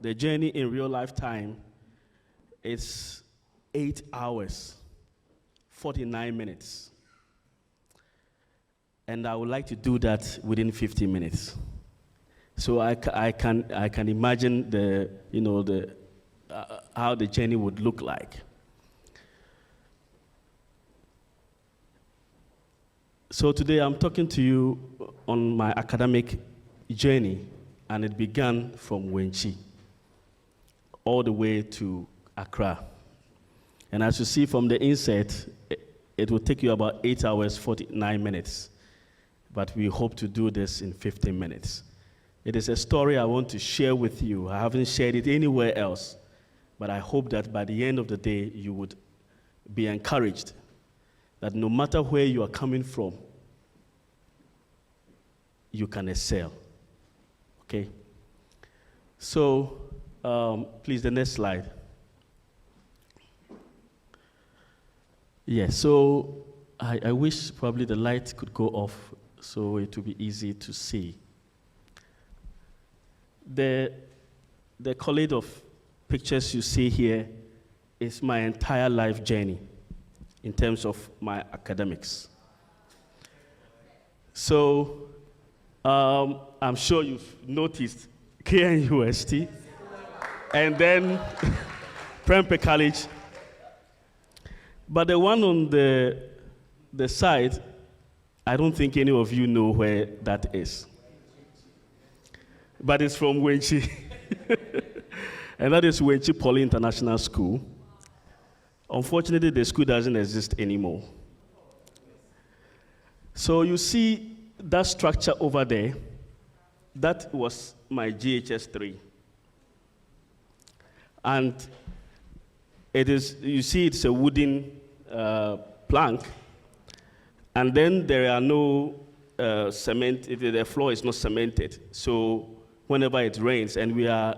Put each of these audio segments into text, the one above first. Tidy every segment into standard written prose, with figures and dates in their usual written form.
The journey in real lifetime is 8 hours, 49 minutes. And I would like to do that within 15 minutes. So I can imagine how the journey would look like. So today I'm talking to you on my academic journey, and it began from Wenchi all the way to Accra. And as you see from the insert, it will take you about 8 hours, 49 minutes. But we hope to do this in 15 minutes. It is a story I want to share with you. I haven't shared it anywhere else. But I hope that by the end of the day, you would be encouraged that no matter where you are coming from, you can excel. Okay? So, please, the next slide. Yes, so I wish probably the light could go off so it would be easy to see. The collage of pictures you see here is my entire life journey in terms of my academics. So I'm sure you've noticed KNUST, and then Prempeh College. But the one on the side, I don't think any of you know where that is. But it's from Wenchi. And that is Wenchi Poly International School. Unfortunately, the school doesn't exist anymore. So you see that structure over there, that was my GHS 3. And it is, you see it's a wooden plank, and then there are no cement, the floor is not cemented. So whenever it rains, and we are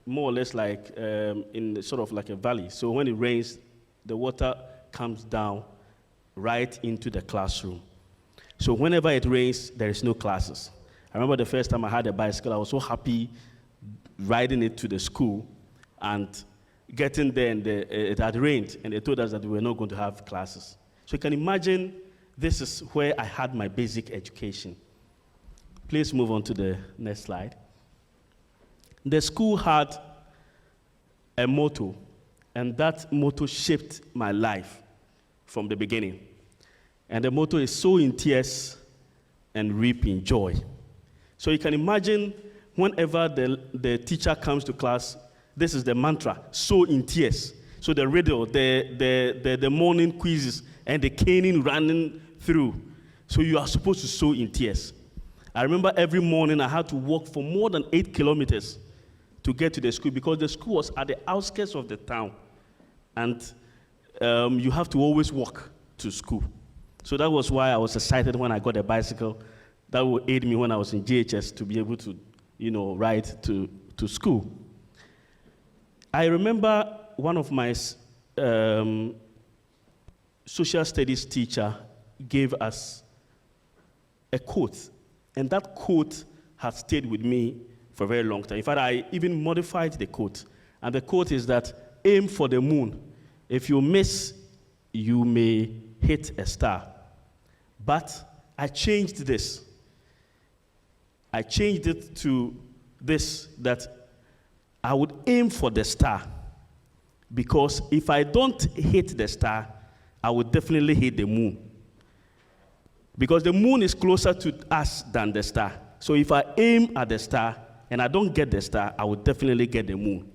more or less like in sort of like a valley. So when it rains, the water comes down right into the classroom. So whenever it rains, there is no classes. I remember the first time I had a bicycle, I was so happy riding it to the school and getting there, and it had rained, and they told us that we were not going to have classes. So you can imagine this is where I had my basic education. Please move on to the next slide. The school had a motto, and that motto shaped my life from the beginning. And the motto is sow in tears and reap in joy. So you can imagine whenever the teacher comes to class, this is the mantra, sow in tears. So the riddle, the morning quizzes, and the caning running through. So you are supposed to sow in tears. I remember every morning I had to walk for more than 8 kilometers to get to the school, because the school was at the outskirts of the town. And you have to always walk to school. So that was why I was excited when I got a bicycle that would aid me when I was in GHS to be able to, ride to school. I remember one of my social studies teacher gave us a quote, and that quote has stayed with me for a very long time. In fact, I even modified the quote, and the quote is that, aim for the moon. If you miss, you may hit a star. But I changed this. I changed it to this, that I would aim for the star, because if I don't hit the star, I would definitely hit the moon. Because the moon is closer to us than the star. So if I aim at the star and I don't get the star, I will definitely get the moon.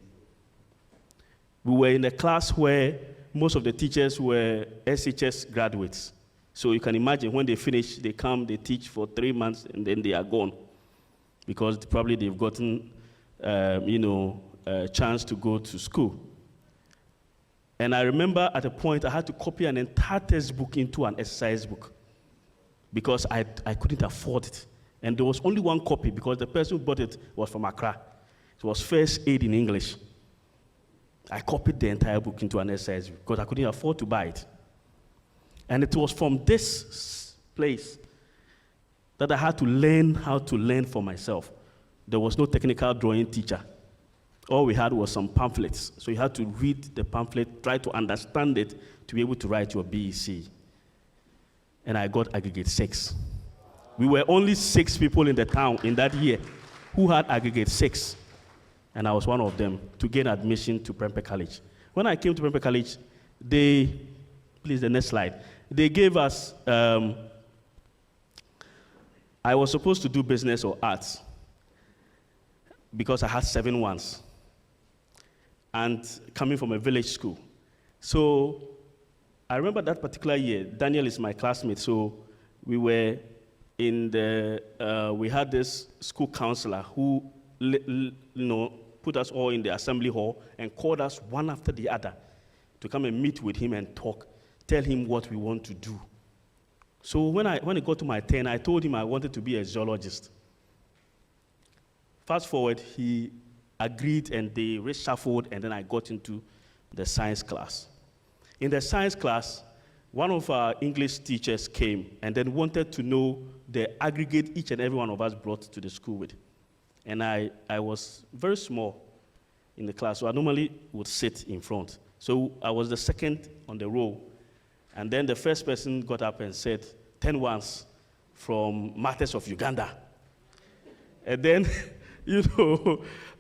We were in a class where most of the teachers were SHS graduates. So you can imagine when they finish, they come, they teach for 3 months, and then they are gone. Because probably they've gotten, a chance to go to school. And I remember at a point I had to copy an entire textbook into an exercise book because I couldn't afford it. And there was only one copy because the person who bought it was from Accra. It was first aid in English. I copied the entire book into an exercise book because I couldn't afford to buy it. And it was from this place that I had to learn how to learn for myself. There was no technical drawing teacher. All we had was some pamphlets. So you had to read the pamphlet, try to understand it to be able to write your BEC. And I got aggregate 6. We were only 6 people in the town in that year who had aggregate 6. And I was one of them to gain admission to Prempeh College. When I came to Prempeh College, please the next slide, they gave us, I was supposed to do business or arts because I had 7 ones. And coming from a village school. So I remember that particular year, Daniel is my classmate, so we were in we had this school counselor who, put us all in the assembly hall and called us one after the other to come and meet with him and talk, tell him what we want to do. So when it got to my turn, I told him I wanted to be a zoologist. Fast forward, he agreed and they reshuffled, and then I got into the science class. In the science class, one of our English teachers came and then wanted to know the aggregate each and every one of us brought to the school with. And I was very small in the class, so I normally would sit in front. So I was the second on the row. And then the first person got up and said, 10 ones from Matters of Uganda. And then,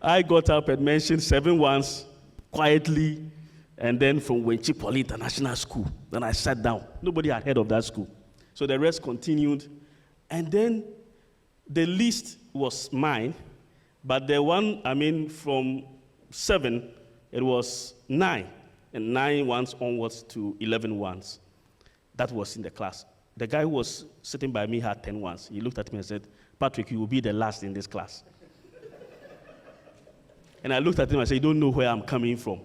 I got up and mentioned 7 ones quietly, and then from Wenchi Poly International School. Then I sat down. Nobody had heard of that school. So the rest continued. And then the list was mine, but the one, from 7, it was 9, and 9 ones onwards to 11 ones. That was in the class. The guy who was sitting by me had 10 ones. He looked at me and said, Patrick, you will be the last in this class. And I looked at him and said, you don't know where I'm coming from.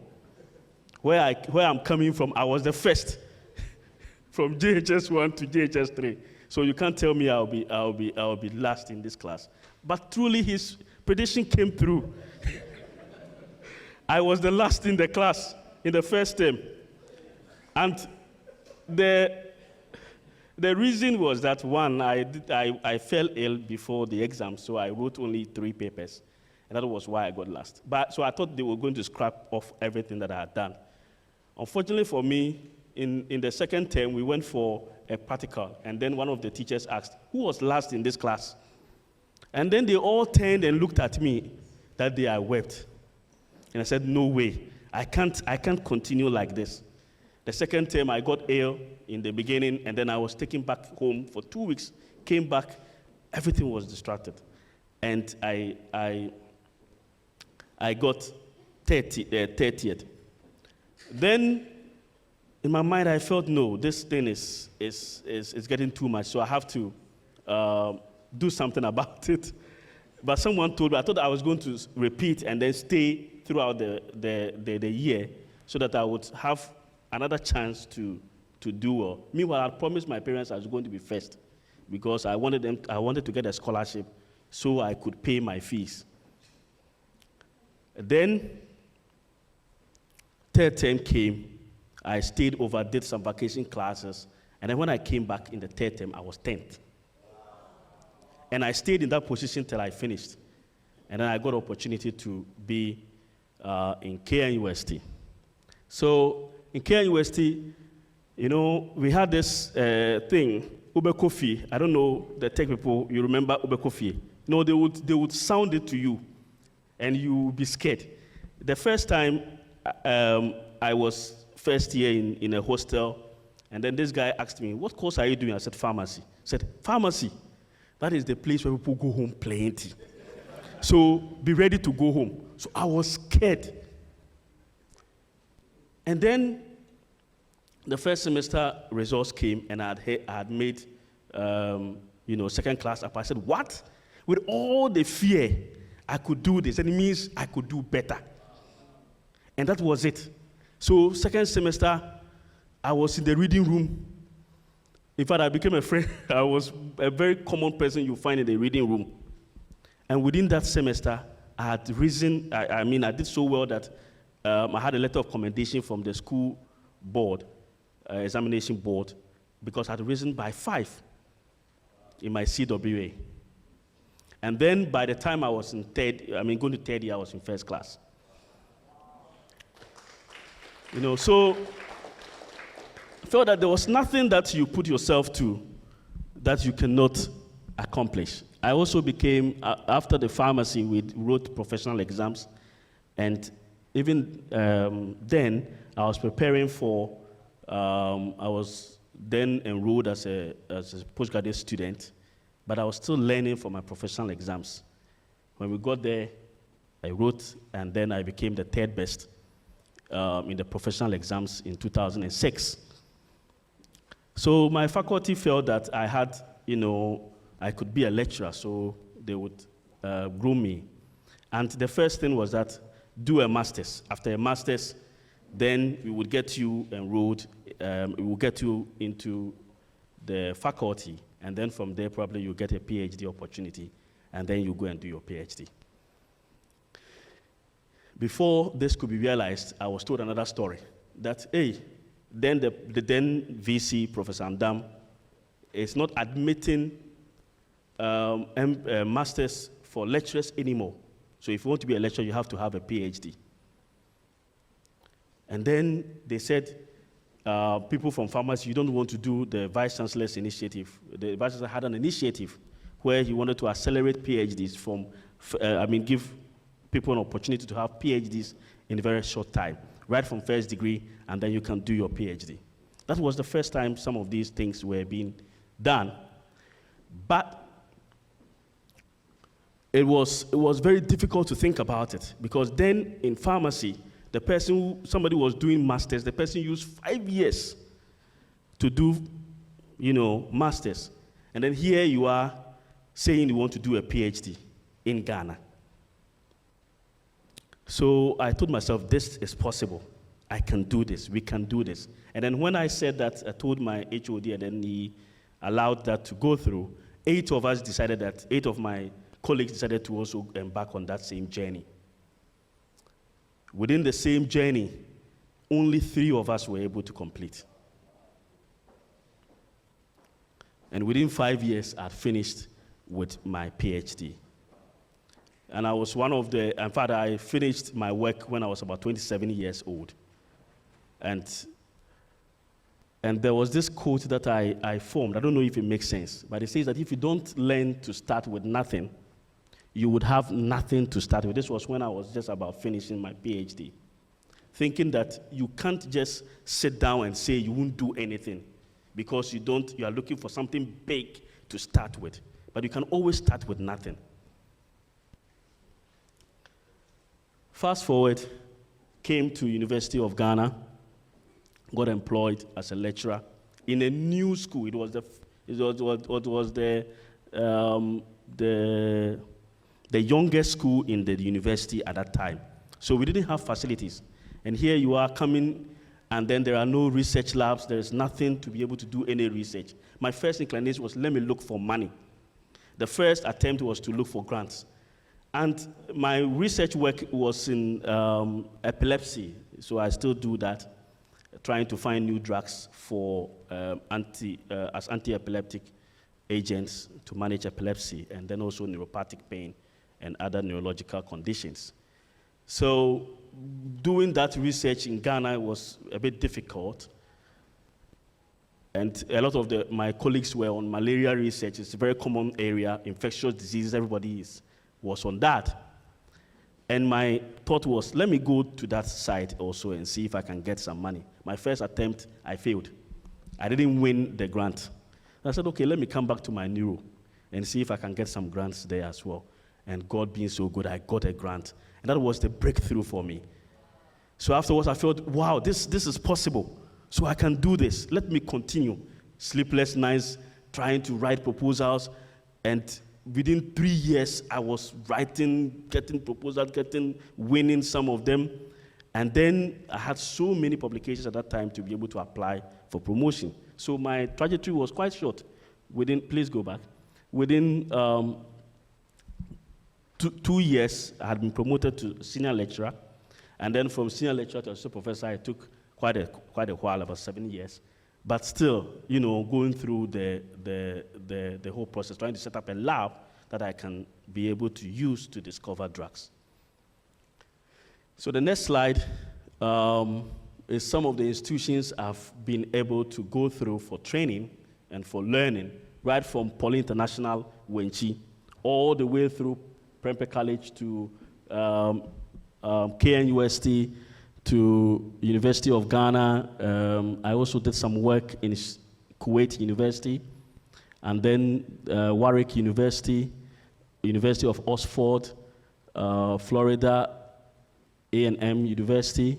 Where I'm coming from, I was the first. From JHS 1 to JHS 3. So you can't tell me I'll be last in this class. But truly his prediction came through. I was the last in the class in the first term. And the reason was that, one, I fell ill before the exam, so I wrote only 3 papers. And that was why I got last. So I thought they were going to scrap off everything that I had done. Unfortunately for me, in the second term, we went for a practical. And then one of the teachers asked, who was last in this class? And then they all turned and looked at me. That day I wept. And I said, no way. I can't continue like this. The second term, I got ill in the beginning, and then I was taken back home for 2 weeks, came back, everything was distracted. And I got 30th. Then, in my mind, I felt, no, this thing is getting too much, so I have to do something about it. But someone told me, I thought I was going to repeat and then stay throughout the year so that I would have another chance to do well. Meanwhile, I promised my parents I was going to be first because I wanted to get a scholarship so I could pay my fees. Then, third term came, I stayed over, did some vacation classes, and then when I came back in the third term, I was 10th. And I stayed in that position till I finished. And then I got an opportunity to be in KN University. So in KN University, we had this thing, Ube Kofi. I don't know the tech people, you remember Ube Kofi? They would sound it to you, and you would be scared. The first time I was first year in a hostel, And then this guy asked me, what course are you doing? I said, pharmacy. He said, pharmacy? That is the place where people go home plenty. So be ready to go home. So I was scared. And then the first semester results came, and I had made, second class up. I said, what? With all the fear, I could do this. And it means I could do better. And that was it. So second semester, I was in the reading room. In fact, I became a friend. I was a very common person you find in the reading room. And within that semester, I had risen. I did so well that I had a letter of commendation from the school board, examination board, because I had risen by 5 in my CWA. And then by the time I was going to third year, I was in first class. So I felt that there was nothing that you put yourself to that you cannot accomplish. I also became, after the pharmacy, we wrote professional exams, and even then, I was preparing for, I was then enrolled as a postgraduate student, but I was still learning for my professional exams. When we got there, I wrote, and then I became the 3rd best in the professional exams in 2006. So my faculty felt that I had, I could be a lecturer, so they would groom me. And the first thing was that do a master's. After a master's, then we would get you enrolled, we will get you into the faculty, and then from there probably you get a PhD opportunity, and then you go and do your PhD. Before this could be realized, I was told another story, that, hey, then the then VC, Professor Andam, is not admitting masters for lecturers anymore. So if you want to be a lecturer, you have to have a PhD. And then they said, people from pharmacy, you don't want to do the Vice Chancellor's initiative. The Vice Chancellor had an initiative where he wanted to accelerate PhDs give people an opportunity to have PhDs in a very short time, right from first degree, and then you can do your PhD. That was the first time some of these things were being done. But it was very difficult to think about it, because then in pharmacy, somebody was doing masters, the person used 5 years to do, masters. And then here you are saying you want to do a PhD in Ghana. So I told myself, this is possible. I can do this. We can do this. And then when I said that, I told my HOD, and then he allowed that to go through. 8 of my colleagues decided to also embark on that same journey. Within the same journey, only 3 of us were able to complete. And within 5 years, I finished with my PhD. And I was in fact, I finished my work when I was about 27 years old. And there was this quote that I formed. I don't know if it makes sense, but it says that if you don't learn to start with nothing, you would have nothing to start with. This was when I was just about finishing my PhD. Thinking that you can't just sit down and say you won't do anything, because you are looking for something big to start with. But you can always start with nothing. Fast forward, came to University of Ghana, got employed as a lecturer in a new school. It was the youngest school in the university at that time. So we didn't have facilities. And here you are coming, and then there are no research labs. There is nothing to be able to do any research. My first inclination was, let me look for money. The first attempt was to look for grants. And my research work was in epilepsy, so I still do that, trying to find new drugs for as anti-epileptic agents to manage epilepsy, and then also neuropathic pain and other neurological conditions. So doing that research in Ghana was a bit difficult, and a lot of my colleagues were on malaria research. It's a very common area, infectious diseases, everybody was on that. And my thought was, let me go to that site also and see if I can get some money. My first attempt, I failed. I didn't win the grant. I said, okay, let me come back to my neuro and see if I can get some grants there as well. And God being so good, I got a grant. And that was the breakthrough for me. So afterwards, I felt, wow, this is possible. So I can do this. Let me continue. Sleepless nights, trying to write proposals. And within 3 years, I was writing, getting proposals, winning some of them. And then I had so many publications at that time to be able to apply for promotion. So my trajectory was quite short. Please go back. Within 2 years, I had been promoted to senior lecturer. And then from senior lecturer to associate professor, it took quite a while, about 7 years. But still, going through the whole process, trying to set up a lab that I can be able to use to discover drugs. So the next slide is some of the institutions I've been able to go through for training and for learning, right from Poly International, Wenchi, all the way through Prempeh College to KNUST, to University of Ghana. I also did some work in Kuwait University, and then Warwick University, University of Oxford, Florida A&M University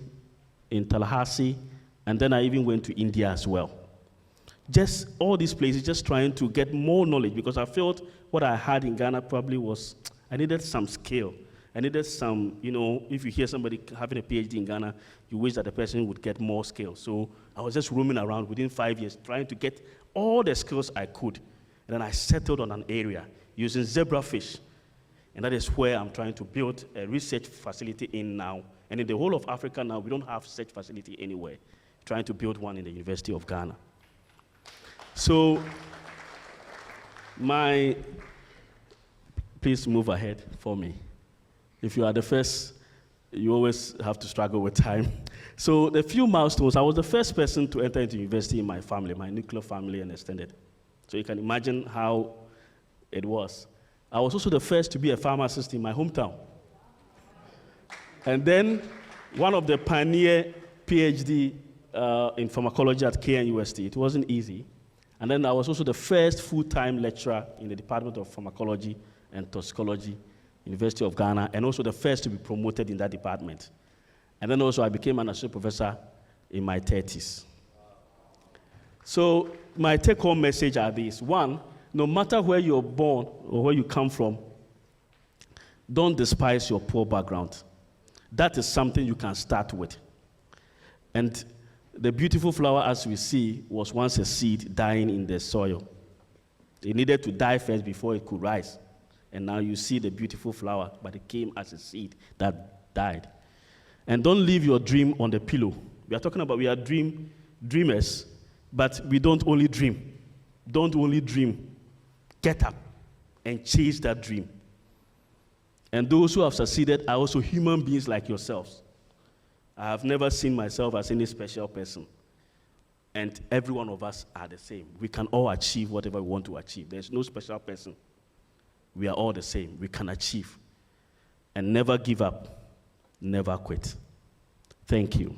in Tallahassee, and then I even went to India as well. Just all these places, just trying to get more knowledge, because I felt what I had in Ghana probably was, I needed some skill. I needed some, if you hear somebody having a PhD in Ghana, you wish that the person would get more skills. So I was just roaming around within 5 years, trying to get all the skills I could. And then I settled on an area using zebrafish. And that is where I'm trying to build a research facility in now. And in the whole of Africa now, we don't have such facility anywhere. Trying to build one in the University of Ghana. So please move ahead for me. If you are the first, you always have to struggle with time. So the few milestones, I was the first person to enter into university in my family, my nuclear family and extended. So you can imagine how it was. I was also the first to be a pharmacist in my hometown. And then one of the pioneer PhD in pharmacology at KNUST. It wasn't easy. And then I was also the first full-time lecturer in the Department of Pharmacology and Toxicology, University of Ghana, and also the first to be promoted in that department. And then also I became an associate professor in my 30s. So my take-home message are these. One, no matter where you're born or where you come from, don't despise your poor background. That is something you can start with. And the beautiful flower, as we see, was once a seed dying in the soil. It needed to die first before it could rise. And now you see the beautiful flower, but it came as a seed that died. And don't leave your dream on the pillow. We are talking about we are dreamers, but we don't only dream. Don't only dream. Get up and chase that dream. And those who have succeeded are also human beings like yourselves. I have never seen myself as any special person. And every one of us are the same. We can all achieve whatever we want to achieve. There's no special person. We are all the same. We can achieve. And never give up. Never quit. Thank you.